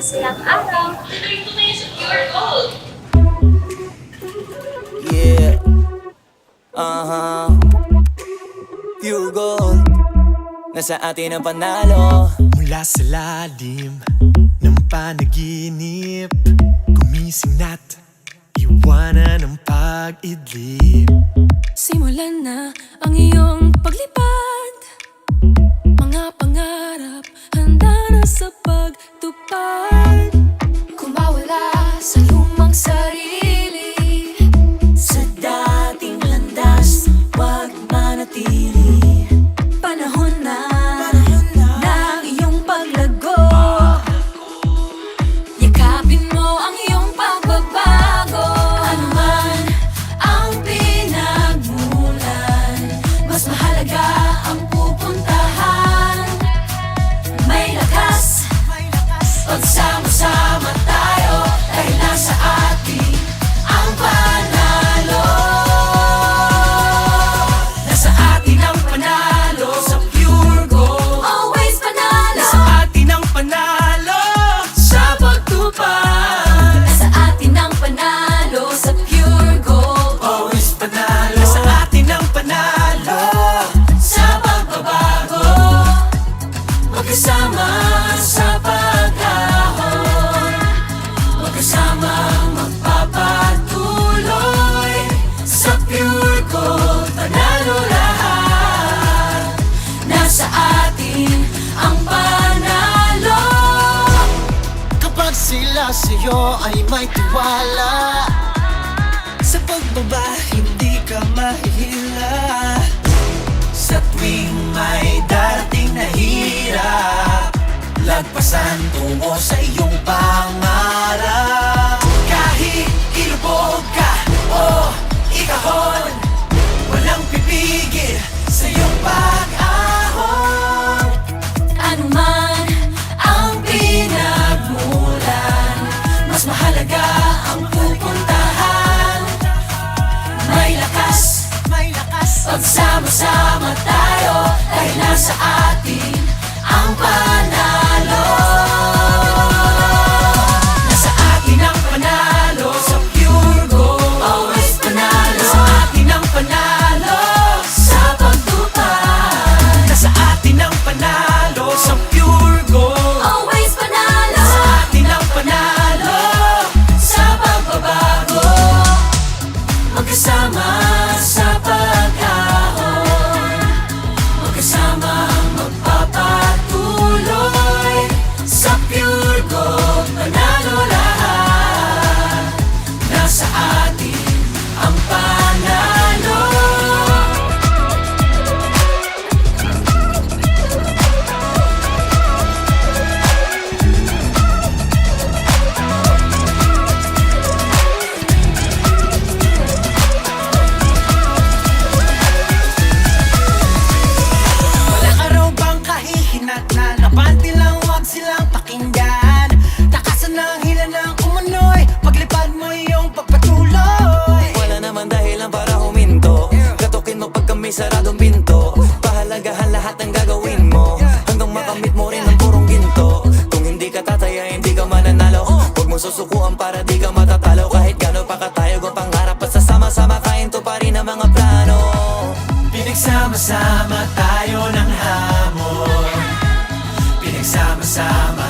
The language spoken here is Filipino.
masayang araw. Yeah, pure gold. Nasa atin ang panalo. Mula sa lalim ng panaginip, gumising na't iwanan ang pag-idlip. Simulan na ang iyong paglipad. Mga pangarap handa na sa pagtupad. Kung mawala sa lumang sarili, Sa dating landas, wag manatili. panahon na ng iyong paglago. Yakapin mo ang iyong pagbabago. Ano man ang pinagmulan, mas mahalaga ang pupuntahan. May lakas, pagsama-sama tayo, dahil nasa atin ang panalo. Nasa atin ang panalo sa pure gold. Always panalo. Sa atin ang panalo sa pagtupad. Nasa atin ang panalo sa pure gold. Always panalo. Sa atin ang panalo sa pagbabago. Magkasama sa pag-ahon, magkasama magpapatuloy sa pure gold. Panalo lahat, nasa atin ang panalo. Kapag sila sa'yo ay may tiwala, sa pagbaba hindi ka mahihila. Sa tuwing may darating na hirap, lagpasan tungo sa iyong pangarap. Kahit ilubog ka o ikahon, walang pipigil sa iyong pag-ahon. Ano man ang pinagmulan, mas mahalaga ang pupuntahan. May lakas, pagsama-sama tayo, dahil nasa atin ang panalo. Nasa atin ang panalo sa pure gold. Always panalo. Nasa atin ang panalo sa pagtupad. Nasa atin ang panalo sa pure gold. Always panalo. Sa atin ang panalo Sa pagbabago, magkasama sa pag-ahon, magkasama magpapatuloy sa pure gold. Panalo lahat, nasa atin ang panalo. Walang araw bang kahihinat na napante lang, wag silang pakinggan. Takasan ng hila ng umunoy, paglipad mo iyong pagpatuloy. Wala naman dahilan para huminto. Katukin mo pag kami saradong pinto. Pahalagahan lahat ng gagawin mo, hanggang makamit mo rin ang purong ginto. Kung hindi ka tataya, hindi ka mananalo. Huwag mo susukuan para di ka matatalo. Kahit gano'n pa katayog ang pangarap, basta sama-sama kainto pa rin ang mga plano. Pinagsama-sama tayo ng hamon, pinagsama-sama